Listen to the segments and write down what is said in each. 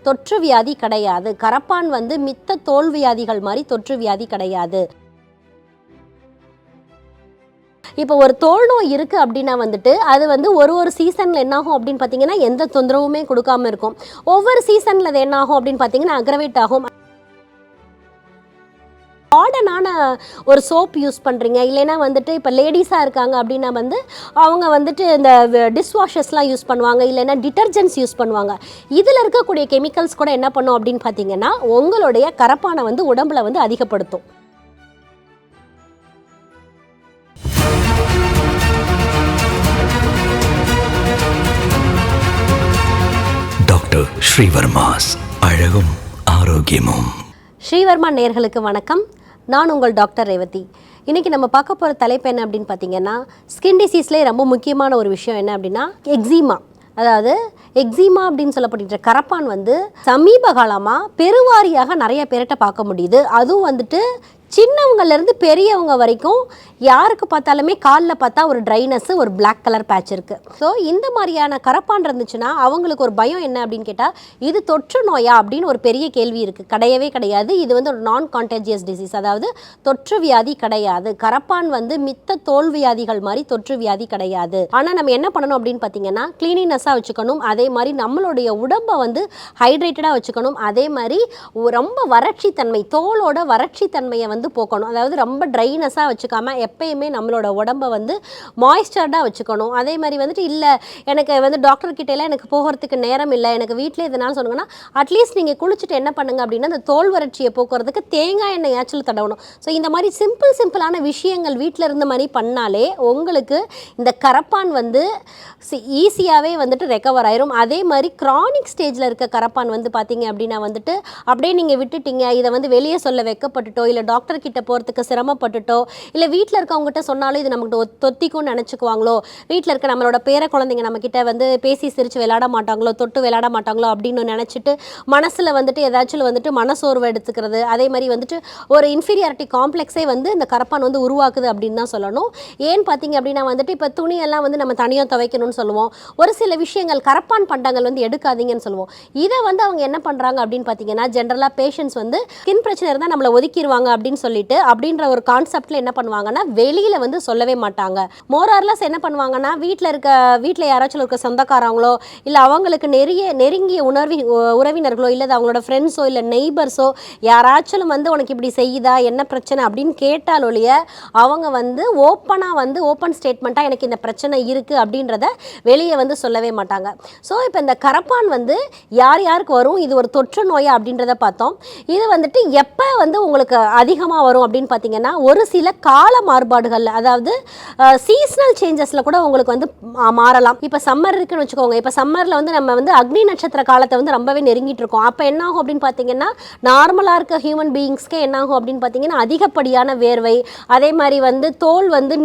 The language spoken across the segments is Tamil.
தொற்று வியாதி கிடையாது. கரப்பான் வந்து மித்த தோல் வியாதிகள் மாதிரி தொற்று வியாதி கிடையாது. இப்போ ஒரு தோல் நோய் இருக்குது அப்படின்னா வந்துட்டு அது வந்து ஒரு சீசனில் என்னாகும் அப்படின்னு பார்த்தீங்கன்னா எந்த தொந்தரவுமே கொடுக்காம இருக்கும். ஒவ்வொரு சீசனில் அது என்னாகும் அப்படின்னு பார்த்தீங்கன்னா அக்ரவேட் ஆகும். மாடர்னான ஒரு சோப் யூஸ் பண்ணுறீங்க, இல்லைன்னா வந்துட்டு இப்போ லேடிஸாக இருக்காங்க அப்படின்னா வந்து அவங்க வந்துட்டு இந்த டிஷ்வாஷர்ஸ்லாம் யூஸ் பண்ணுவாங்க, இல்லைன்னா டிட்டர்ஜென்ட்ஸ் யூஸ் பண்ணுவாங்க. இதில் இருக்கக்கூடிய கெமிக்கல்ஸ் கூட என்ன பண்ணும் அப்படின்னு பார்த்தீங்கன்னா உங்களுடைய கரப்பானை வந்து உடம்புல வந்து அதிகப்படுத்தும். டாக்டர் ஸ்ரீவர்மாஸ் அழகும் ஆரோக்கியமும். ஸ்ரீவர்மா நேயர்களுக்கு வணக்கம். நான் உங்கள் டாக்டர் ரேவதி. இன்றைக்கி நம்ம பார்க்க போகிற தலைப்பு என்ன அப்படின்னு பார்த்தீங்கன்னா, ஸ்கின் டிசீஸ்லேயே ரொம்ப முக்கியமான ஒரு விஷயம் என்ன அப்படின்னா எக்ஸிமா. அதாவது எக்ஸிமா அப்படின்னு சொல்லப்பட்ட கரப்பான் வந்து சமீப காலமாக பெருவாரியாக நிறைய பேர்கிட்ட பார்க்க முடியுது. அதுவும் வந்துட்டு சின்னவங்கலேருந்து பெரியவங்க வரைக்கும் யாருக்கு பார்த்தாலுமே காலில் பார்த்தா ஒரு ட்ரைனஸ்ஸு, ஒரு பிளாக் கலர் பேட்ச் இருக்குது. ஸோ இந்த மாதிரியான கரப்பான் இருந்துச்சுன்னா அவங்களுக்கு ஒரு பயம் என்ன அப்படின்னு கேட்டால், இது தொற்று நோயா அப்படின்னு ஒரு பெரிய கேள்வி இருக்குது. கிடையவே கிடையாது. இது வந்து ஒரு நான் கான்டேஜியஸ் டிசீஸ், அதாவது தொற்று வியாதி கிடையாது. கரப்பான் வந்து மித்த தோல் வியாதிகள் மாதிரி தொற்று வியாதி கிடையாது. ஆனால் நம்ம என்ன பண்ணணும் அப்படின்னு பார்த்தீங்கன்னா க்ளீனினஸாக வச்சுக்கணும். அதே மாதிரி நம்மளுடைய உடம்பை வந்து ஹைட்ரேட்டடாக வச்சுக்கணும். அதே மாதிரி ரொம்ப வறட்சி தன்மை, தோலோட வறட்சி தன்மையை வந்து போக்கணும். அதாவது ரொம்ப ட்ரைனஸாக வச்சுக்காம எப்பயுமே நம்மளோட உடம்பை வந்து மாய்ஸ்சர்டாக வச்சுக்கணும். அதே மாதிரி வந்துட்டு இல்லை எனக்கு வந்து டாக்டர் கிட்டேலாம் எனக்கு போகிறதுக்கு நேரம் இல்லை, எனக்கு வீட்டிலே இதனால் சொன்னாங்கன்னா அட்லீஸ்ட் நீங்கள் குளிச்சுட்டு என்ன பண்ணுங்க அப்படின்னா அந்த தோல் வறட்சியை போக்குறதுக்கு தேங்காய் எண்ணெய் ஏச்சல் தடவணும். ஸோ இந்த மாதிரி சிம்பிளான விஷயங்கள் வீட்டில் இருந்த மாதிரி பண்ணாலே உங்களுக்கு இந்த கரப்பான் வந்து ஈஸியாகவே வந்துட்டு ரெக்கவர் ஆயிரும். அதே மாதிரி கிரானிக் ஸ்டேஜில் இருக்க கரப்பான் வந்து பார்த்தீங்க அப்படின்னா வந்துட்டு அப்படியே நீங்கள் விட்டுட்டீங்க, இதை வந்து வெளியே சொல்ல வைக்கப்பட்டுட்டோ, இல்லை டாக்டர் கிட்ட போகிறதுக்கு சிரமப்பட்டுட்டோ, இல்லை வீட்டில் இருக்கவங்ககிட்ட சொன்னாலும் இது நமக்கு தொத்திக்கும்னு நினச்சிக்குவாங்களோ, வீட்டில் இருக்க நம்மளோட பேர குழந்தைங்க நம்மக்கிட்ட வந்து பேசி சிரித்து விளையாட மாட்டாங்களோ, தொட்டு விளையாட மாட்டாங்களோ அப்படின்னு நினச்சிட்டு மனசில் வந்துட்டு ஏதாச்சும் வந்துட்டு மனசோர்வு எடுத்துக்கிறது, அதே மாதிரி வந்துட்டு ஒரு இன்ஃபீரியாரிட்டி காம்ப்ளெக்ஸே வந்து இந்த கரப்பான் வந்து உருவாக்குது அப்படின்னு தான் சொல்லணும். ஏன்னு பார்த்தீங்க அப்படின்னா வந்துட்டு இப்போ துணியெல்லாம் வந்து நம்ம தனியாக துவைக்கணும்னு சொல்லுவோம். ஒரு சில விஷயங்கள் கரப்பான் பண்டங்கள் வந்து எடுக்காதீங்கன்னு சொல்லுவோம். இதை வந்து அவங்க என்ன பண்ணுறாங்க அப்படின்னு பார்த்தீங்கன்னா ஜென்ரலாக பேஷண்ட்ஸ் வந்து ஸ்கின் பிரச்சனை இருந்தால் நம்மளை ஒதுக்கிடுவாங்க அப்படின்னு சொல்லிட்டு அப்படின்ற ஒரு கான்செப்டில் என்ன பண்ணுவாங்கன்னா வெளியில் வந்து சொல்லவே மாட்டாங்க. மோரார்லஸ் என்ன பண்ணுவாங்கன்னா வீட்டில் யாராச்சும் இருக்க சொந்தக்காரங்களோ, இல்லை அவங்களுக்கு நெருங்கிய உறவினர்களோ, இல்லை அவங்களோட ஃப்ரெண்ட்ஸோ, இல்லை நெய்பர்ஸோ யாராச்சும் வந்து உனக்கு இப்படி செய்யுதா, என்ன பிரச்சனை அப்படின்னு கேட்டாலொழிய அவங்க வந்து ஓப்பன் ஸ்டேட்மெண்ட்டாக எனக்கு இந்த பிரச்சனை இருக்குது அப்படின்றத வெளியே வந்து சொல்லவே மாட்டாங்க. ஸோ இப்போ இந்த கரப்பான் வந்து யாருக்கு வரும், இது ஒரு தொற்று நோயா அப்படின்றத பார்த்தோம். இது வந்துட்டு எப்போ வந்து உங்களுக்கு அதிகமாக வரும் அப்படின்னு பார்த்தீங்கன்னா ஒரு சில கால மாறுபாடுகள், அதாவது சீசனல் சேஞ்சஸில் கூட உங்களுக்கு வந்து மாறலாம். இப்போ சம்மர் இருக்குன்னு வச்சுக்கோங்க. இப்போ சம்மரில் வந்து நம்ம வந்து அக்னி நட்சத்திர காலத்தை வந்து ரொம்பவே நெருங்கிட்டு இருக்கோம். அப்போ என்ன ஆகும் அப்படின்னு பார்த்தீங்கன்னா நார்மலாக இருக்க ஹியூமன் பீயிங்ஸ்க்கு என்ன ஆகும் அப்படின்னு பார்த்தீங்கன்னா அதிகப்படியான வேர்வை, அதே மாதிரி வந்து தோல் வந்து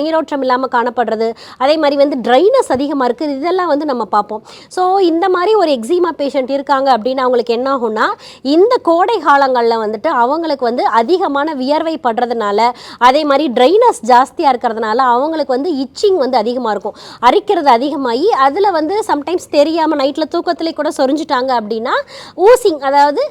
நீரோட்டம் இல்லாமல் காணப்படுறது, அதே மாதிரி வந்து ட்ரைனஸ் அதிகமாக இருக்குது. இதெல்லாம் வந்து நம்ம பார்ப்போம். ஸோ இந்த மாதிரி ஒரு எக்ஸிமா பேஷண்ட் இருக்காங்க அப்படின்னா அவங்களுக்கு என்ன ஆகும்னா இந்த கோடை காலங்களில் வந்துட்டு அவங்களுக்கு வந்து அதிகமான வியர்வை படுறதுனால, அதே மாதிரி ட்ரைனஸ் ஜாஸ்தியாக இருக்கிறதுனால அவங்களுக்கு வந்து இச்சிங் வந்து அதிகமாக இருக்கும். அரிக்கிறது அதிகமாகி அதில் வந்து சம்டைம்ஸ் தெரியாமல் நைட்டில் தூக்கத்திலே கூட சொரிஞ்சிட்டாங்க அப்படின்னா ஊசிங், அதாவது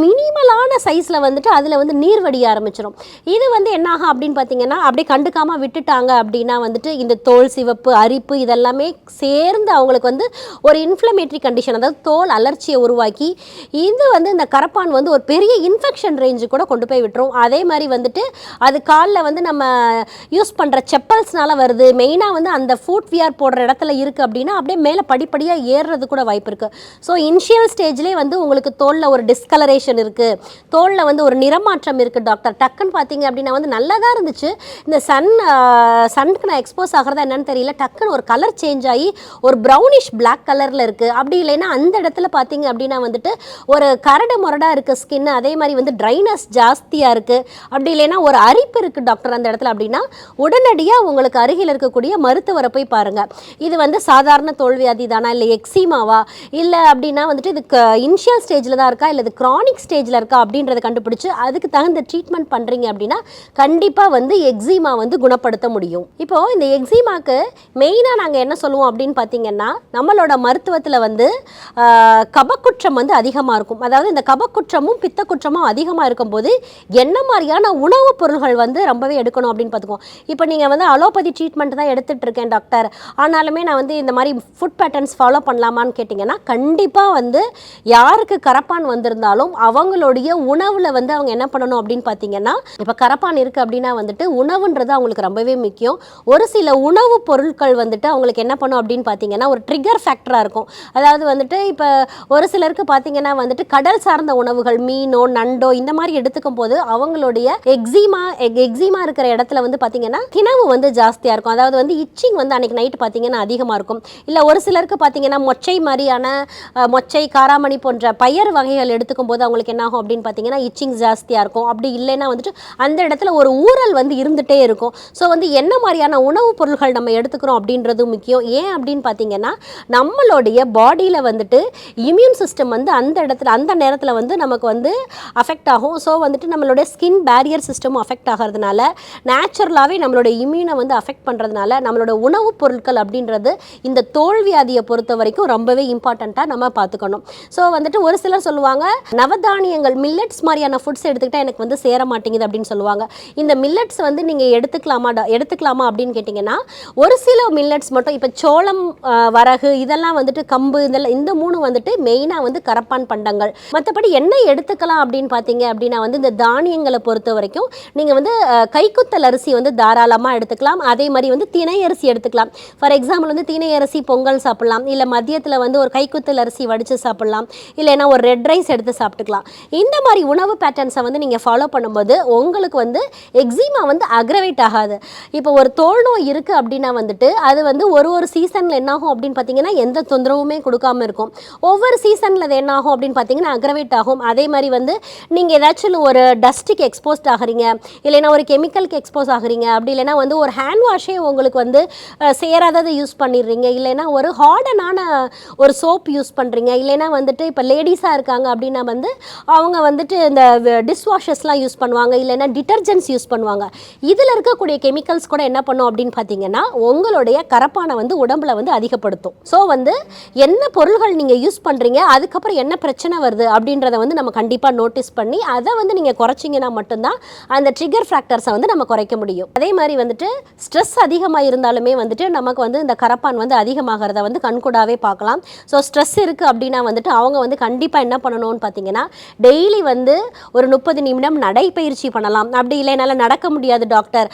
மினிமலான சைஸில் வந்துட்டு அதில் வந்து நீர் வடிய ஆரம்பிச்சிடும். இது வந்து என்ன ஆகும் அப்படின்னு பார்த்தீங்கன்னா அப்படியே கண்டுக்காமல் விட்டுட்டாங்க அப்படின்னா வந்துட்டு இந்த தோல் சிவப்பு, அரிப்பு இதெல்லாமே சேர்ந்து அவங்களுக்கு வந்து ஒரு இன்ஃப்ளமேட்டரி கண்டிஷன், அதாவது தோல் அலர்ச்சியை உருவாக்கி இது வந்து இந்த கரப்பான் வந்து ஒரு பெரிய இன்ஃபெக்ஷன் ரேஞ்சு கூட கொண்டு போய் விட்டுரும். அதே மாதிரி வந்துட்டு அது காலில் வந்து நம்ம யூஸ் பண்ணுற செப்பல்ஸ்னால வருது. மெயினாக வந்து அந்த ஃபுட் வியர் போடுற இடத்துல இருக்குது அப்படின்னா அப்படியே மேலே படிப்படியாக ஏறுறது கூட வாய்ப்பு இருக்குது. ஸோ இனிஷியல் ஸ்டேஜ்லேயே வந்து உங்களுக்கு தோலில் ஒரு டிஸ்கலரேஷன் இருக்குது, தோலில் வந்து ஒரு நிறமாற்றம் இருக்குது டாக்டர், டக்குன்னு பார்த்தீங்க அப்படின்னா வந்து நல்லா தான் இருந்துச்சு, இந்த சன்னுக்கு நான் எக்ஸ்போஸ் ஆகிறதா என்னன்னு தெரியல, டக்குன்னு ஒரு கலர் சேஞ்ச் ஆகி ஒரு ப்ரௌனிஷ் பிளாக் கலரில் இருக்குது. அப்படி இல்லைன்னா அந்த இடத்துல பார்த்தீங்க அப்படின்னா வந்துட்டு ஒரு கரடு முரடாக இருக்குது ஸ்கின், அதே மாதிரி வந்து ட்ரைனஸ் ஜாஸ்தி ஜாஸ்தியாக இருக்குது, அப்படி இல்லைன்னா ஒரு அரிப்பு இருக்குது டாக்டர் அந்த இடத்துல அப்படின்னா உடனடியாக உங்களுக்கு அருகில் இருக்கக்கூடிய மருத்துவரை போய் பாருங்கள். இது வந்து சாதாரண தோல்வியாதி தானா, இல்லை எக்ஸிமாவா, இல்லை அப்படின்னா வந்துட்டு இது இனிஷியல் ஸ்டேஜில் தான் இருக்கா, இல்லை இது க்ரானிக் ஸ்டேஜில் இருக்கா அப்படின்றத கண்டுபிடிச்சு அதுக்கு தகுந்த ட்ரீட்மெண்ட் பண்ணுறீங்க அப்படின்னா கண்டிப்பாக வந்து எக்ஸிமா வந்து குணப்படுத்த முடியும். இப்போது இந்த எக்ஸிமாக்கு மெயினாக நாங்கள் என்ன சொல்லுவோம் அப்படின்னு பார்த்தீங்கன்னா, நம்மளோட மருத்துவத்தில் வந்து கபக்குற்றம் வந்து அதிகமாக இருக்கும். அதாவது இந்த கபக்குற்றமும் பித்தக்குற்றமும் அதிகமாக இருக்கும்போது என்ன மாதிரியான உணவுப் பொருள்கள் வந்து ரொம்பவே எடுக்கணும் அப்படின்னு பார்த்துக்குவோம். இப்போ நீங்கள் வந்து அலோபதி ட்ரீட்மெண்ட் தான் எடுத்துகிட்டு இருக்கேன் டாக்டர், ஆனாலுமே நான் வந்து இந்த மாதிரி ஃபுட் பேட்டர்ன்ஸ் ஃபாலோ பண்ணலாமான்னு கேட்டிங்கன்னா கண்டிப்பாக வந்து யாருக்கு கரப்பான் வந்திருந்தாலும் அவங்களுடைய உணவில் வந்து அவங்க என்ன பண்ணணும் அப்படின்னு பார்த்தீங்கன்னா, இப்போ கரப்பான் இருக்குது அப்படின்னா வந்துட்டு உணவுன்றது அவங்களுக்கு ரொம்பவே முக்கியம். ஒரு சில உணவுப் பொருட்கள் வந்துட்டு அவங்களுக்கு என்ன பண்ணும் அப்படின்னு பார்த்தீங்கன்னா ஒரு ட்ரிகர் ஃபேக்டராக இருக்கும். அதாவது வந்துட்டு இப்போ ஒரு சிலருக்கு பார்த்தீங்கன்னா வந்துட்டு கடல் சார்ந்த உணவுகள், மீனோ நண்டோ இந்த மாதிரி எடுத்துக்கும் போது அவங்களுடைய எக்ஸிமா இருக்கிற இடத்துல வந்து பார்த்தீங்கன்னா கிணவு வந்து ஜாஸ்தியாக இருக்கும். அதாவது வந்து இச்சிங் வந்து அன்றைக்கி நைட்டு பார்த்தீங்கன்னா அதிகமாக இருக்கும். இல்லை ஒரு சிலருக்கு பார்த்தீங்கன்னா மொச்சை மாதிரியான மொச்சை, காராமணி போன்ற பயறு வகைகள் எடுத்துக்கும் போது அவங்களுக்கு என்ன ஆகும் அப்படின்னு பார்த்தீங்கன்னா இச்சிங் ஜாஸ்தியாக இருக்கும். அப்படி இல்லைன்னா வந்துட்டு அந்த இடத்துல ஒரு ஊறல் வந்து இருந்துகிட்டே இருக்கும். ஸோ வந்து என்ன மாதிரியான உணவுப் பொருள்கள் நம்ம எடுத்துக்கிறோம் அப்படின்றது முக்கியம். ஏன் அப்படின்னு பார்த்தீங்கன்னா நம்மளுடைய பாடியில் வந்துட்டு இம்யூன் சிஸ்டம் வந்து அந்த இடத்துல அந்த நேரத்தில் வந்து நமக்கு வந்து அஃபெக்ட் ஆகும். ஸோ வந்துட்டு நம்மளுடைய ஸ்கின் பேரியர் சிஸ்டமும் அஃபெக்ட் ஆகிறதுனால நேச்சுரலாகவே நம்மளோட இம்யூனை வந்து அஃபெக்ட் பண்ணுறதுனால நம்மளோட உணவுப் பொருட்கள் அப்படின்றது இந்த தோல்வியாதியை பொறுத்த வரைக்கும் ரொம்பவே இம்பார்ட்டண்ட்டாக நம்ம பார்த்துக்கணும். ஸோ வந்துட்டு ஒரு சிலர் சொல்லுவாங்க நவதானியங்கள் மில்லட்ஸ் மாதிரியான ஃபுட்ஸ் எடுத்துக்கிட்டால் எனக்கு வந்து சேர மாட்டேங்குது அப்படின்னு சொல்லுவாங்க. இந்த மில்லட்ஸ் வந்து நீங்கள் எடுத்துக்கலாமா அப்படின்னு கேட்டிங்கன்னா ஒரு சில மில்லட்ஸ் மட்டும், இப்போ சோளம், வரகு, இதெல்லாம் வந்துட்டு கம்பு, இதெல்லாம் இந்த 3 வந்துட்டு மெயினாக வந்து கரப்பான் பண்டங்கள். மற்றபடி என்ன எடுத்துக்கலாம் அப்படின்னு பார்த்தீங்க அப்படின்னா வந்து இந்த தானியங்களை பொறுத்த வரைக்கும் நீங்கள் வந்து கைக்குத்தல் அரிசி வந்து தாராளமாக எடுத்துக்கலாம். அதே மாதிரி வந்து திணை அரிசி எடுத்துக்கலாம். ஃபார் எக்ஸாம்பிள் வந்து திணை அரிசி பொங்கல் சாப்பிட்லாம், இல்லை மதியத்தில் வந்து ஒரு கைக்குத்தல் அரிசி வடித்து சாப்பிட்லாம், இல்லைன்னா ஒரு ரெட் ரைஸ் எடுத்து சாப்பிட்டுக்கலாம். இந்த மாதிரி உணவு பேட்டர்ன்ஸை வந்து நீங்கள் ஃபாலோ பண்ணும்போது உங்களுக்கு வந்து எக்ஸிமா வந்து அக்ரவேட் ஆகாது. இப்போ ஒரு தோல் நோய் இருக்குது அப்படின்னா வந்துட்டு அது வந்து ஒரு சீசனில் என்னாகும் அப்படின்னு பார்த்தீங்கன்னா எந்த தொந்தரவுமே கொடுக்காம இருக்கும். ஒவ்வொரு சீசனில் அது என்னாகும் அப்படின்னு பார்த்தீங்கன்னா அக்ரவேட் ஆகும். அதே மாதிரி வந்து நீங்கள் ஏதாச்சும் ஒரு டஸ்ட்டுக்கு எக்ஸ்போஸ்ட் ஆகிறீங்க, இல்லைன்னா ஒரு கெமிக்கலுக்கு எக்ஸ்போஸ் ஆகிறீங்க, அப்படி இல்லைன்னா வந்து ஒரு ஹேண்ட் வாஷே உங்களுக்கு வந்து சேராததை யூஸ் பண்ணிடுறீங்க, இல்லைன்னா ஒரு ஹார்டனான ஒரு சோப் யூஸ் பண்ணுறீங்க, இல்லைன்னா வந்துட்டு இப்போ லேடிஸாக இருக்காங்க அப்படின்னா வந்து அவங்க வந்துட்டு இந்த டிஷ்வாஷர்ஸ்லாம் யூஸ் பண்ணுவாங்க, இல்லைன்னா டிட்டர்ஜென்ட்ஸ் யூஸ் பண்ணுவாங்க. இதில் இருக்கக்கூடிய கெமிக்கல்ஸ் கூட என்ன பண்ணும் அப்படின்னு பார்த்தீங்கன்னா உங்களுடைய கரப்பானை வந்து உடம்புல வந்து அதிகப்படுத்தும். ஸோ வந்து என்ன பொருள்கள் நீங்கள் யூஸ் பண்ணுறீங்க, அதுக்கப்புறம் என்ன பிரச்சனை வருது அப்படின்றத வந்து நம்ம கண்டிப்பாக நோட்டீஸ் பண்ணி அதை வந்து நீங்கள் குறைச்சிங்கன்னா மட்டும்தான் அந்த ட்ரிகர் ஃபேக்டர்ஸை வந்து நம்ம குறைக்க முடியும். அதே மாதிரி வந்துட்டு ஸ்ட்ரெஸ் அதிகமாக இருந்தாலுமே வந்துட்டு நமக்கு வந்து இந்த கரப்பான் வந்து அதிகமாகிறத வந்து கண்கூடாவே பார்க்கலாம். ஸோ ஸ்ட்ரெஸ் இருக்குது அப்படின்னா வந்துட்டு அவங்க வந்து கண்டிப்பாக என்ன பண்ணணும்னு பார்த்தீங்கன்னா டெய்லி வந்து ஒரு 30 நிமிடம் நடைப்பயிற்சி பண்ணலாம். அப்படி இல்லை என்னால் நடக்க முடியாது டாக்டர்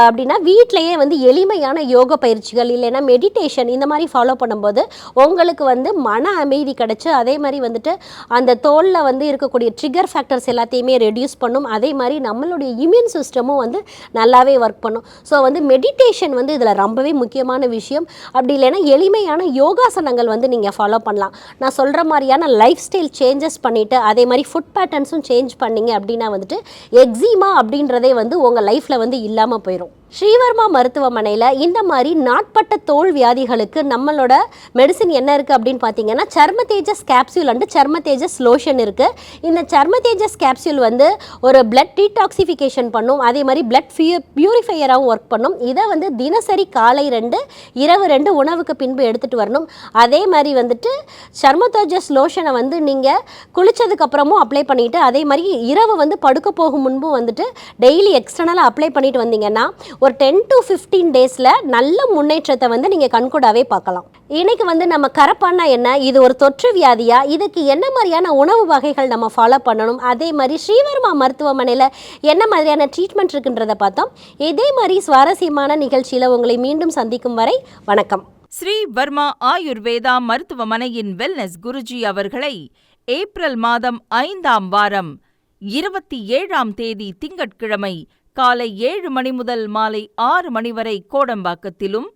அப்படின்னா வீட்டிலையே வந்து எளிமையான யோக பயிற்சிகள், இல்லைன்னா மெடிடேஷன் இந்த மாதிரி ஃபாலோ பண்ணும்போது உங்களுக்கு வந்து மன அமைதி கிடைச்சு அதே மாதிரி வந்துட்டு அந்த தோலில் வந்து இருக்கக்கூடிய ட்ரிகர் ஃபேக்டர்ஸ் எல்லாத்தையுமே ரெடியூஸ் பண்ணும். அதே மாதிரி நம்மளுடைய இம்யூன் சிஸ்டமும் வந்து நல்லாவே ஒர்க் பண்ணும். ஸோ வந்து மெடிடேஷன் வந்து இதில் ரொம்பவே முக்கியமான விஷயம். அப்படி இல்லைன்னா எளிமையான யோகாசனங்கள் வந்து நீங்கள் ஃபாலோ பண்ணலாம். நான் சொல்கிற மாதிரியான லைஃப் ஸ்டைல் சேஞ்சஸ் பண்ணிவிட்டு அதே மாதிரி ஃபுட் பேட்டர்ன்ஸும் சேஞ்ச் பண்ணிங்க அப்படின்னா வந்துட்டு எக்ஸிமா அப்படின்றதே வந்து உங்கள் லைஃப்பில் வந்து இல்லாமல் போயிடும். ஸ்ரீவர்மா மருத்துவமனையில் இந்த மாதிரி நாட்பட்ட தோல் வியாதிகளுக்கு நம்மளோட மெடிசின் என்ன இருக்குது அப்படின்னு பார்த்தீங்கன்னா சர்ம தேஜஸ் கேப்சியூல் அண்டு சர்ம தேஜஸ் லோஷன் இருக்குது. இந்த சர்ம தேஜஸ் கேப்சியூல் வந்து ஒரு பிளட் டீடாக்சிஃபிகேஷன் பண்ணும், அதே மாதிரி பிளட் பியூரிஃபையராகவும் ஒர்க் பண்ணும். இதை வந்து தினசரி காலை 2 இரவு 2 உணவுக்கு பின்பு எடுத்துகிட்டு வரணும். அதே மாதிரி வந்துட்டு சர்ம தேஜஸ் லோஷனை வந்து நீங்கள் குளித்ததுக்கப்புறமும் அப்ளை பண்ணிவிட்டு அதே மாதிரி இரவு வந்து படுக்க போகும் முன்பும் வந்துட்டு டெய்லி எக்ஸ்டர்னலாக அப்ளை பண்ணிட்டு வந்தீங்கன்னா ஒரு 10 to 15 டேஸில் நல்ல முன்னேற்றத்தை வந்து நீங்கள் கண்கூடாவே பார்க்கலாம். இன்னைக்கு வந்து நம்ம கரப்பான்னா என்ன, இது ஒரு தொற்று வியாதியா, இதுக்கு என்ன மாதிரியான உணவு வகைகள் நம்ம ஃபாலோ பண்ணணும், அதே மாதிரி ஸ்ரீவர்மா மருத்துவமனையில் என்ன மாதிரியான ட்ரீட்மெண்ட் இருக்குன்றதை பார்த்தோம். இதே மாதிரி சுவாரஸ்யமான நிகழ்ச்சியில் உங்களை மீண்டும் சந்திக்கும் வரை வணக்கம். ஸ்ரீ வர்மா ஆயுர்வேதா மருத்துவமனையின் வெல்னஸ் குருஜி அவர்களை ஏப்ரல் மாதம் 5ஆம் வாரம் 27ஆம் தேதி திங்கட்கிழமை காலை 7 மணி முதல் மாலை 6 மணி வரை கோடம்பாக்கத்திலும்,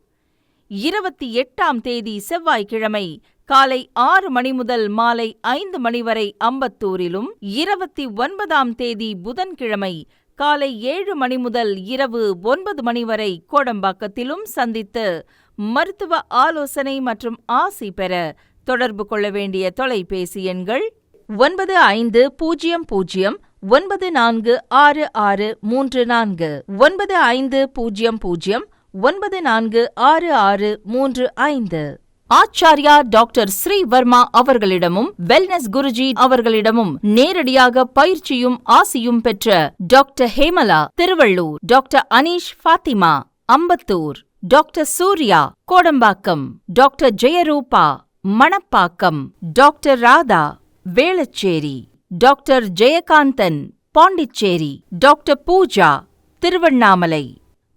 28ஆம் தேதி செவ்வாய்க்கிழமை காலை 6 மணி முதல் மாலை 5 மணி வரை அம்பத்தூரிலும், 29ஆம் தேதி புதன்கிழமை காலை 7 மணி முதல் இரவு 9 மணி வரை கோடம்பாக்கத்திலும் சந்தித்து மருத்துவ ஆலோசனை மற்றும் ஆசி பெற தொடர்பு கொள்ள வேண்டிய தொலைபேசி எண்கள் 9500946634 9500946635. ஆச்சார்யா டாக்டர் ஸ்ரீவர்மா அவர்களிடமும் வெல்னஸ் குருஜி அவர்களிடமும் நேரடியாக பயிற்சியும் ஆசியும் பெற்ற doctor Hemala Thiruvallur, doctor Aneesh Fathima Ambattur, doctor Surya Kodambakkam, doctor Jayarupa Manapakkam, doctor Radha Velachery, doctor Jayakanthan Pondicherry, doctor Pooja Tiruvannamalai,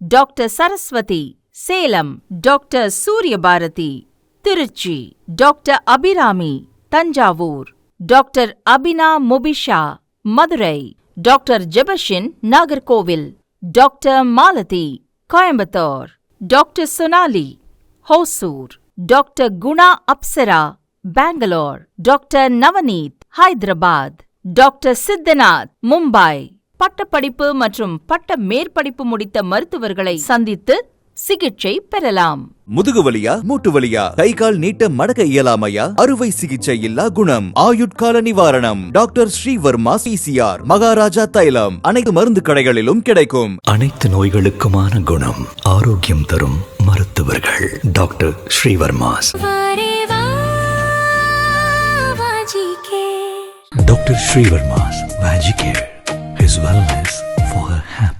doctor Saraswathi Salem, doctor Suryabharathi Trichy, doctor Abirami Thanjavur, doctor Abina Mubisha Madurai, doctor Jebashin Nagercoil, doctor Malathi Coimbatore, doctor Sonali Hosur, doctor Guna Apsara Bangalore, doctor Navneeth Hyderabad, doctor Siddhanath Mumbai. பட்டப்படிப்பு மற்றும் பட்ட மேற்படிப்பு முடித்த மருத்துவர்களை சந்தித்து சிகிச்சை பெறலாம். முதுகுவலியா, மூட்டு வலியா, கை கால் நீட்ட மடக்க இயலாமையா, அறுவை சிகிச்சை இல்லா குணம், ஆயுட்கால நிவாரணம். டாக்டர் ஸ்ரீவர்மா PCR, மகாராஜா தைலம் அனைத்து மருந்து கடைகளிலும் கிடைக்கும். அனைத்து நோய்களுக்குமான குணம், ஆரோக்கியம் தரும் மருத்துவர்கள் doctor Srivarma's. Doctor Srivarma's Vajicare, his wellness for her health.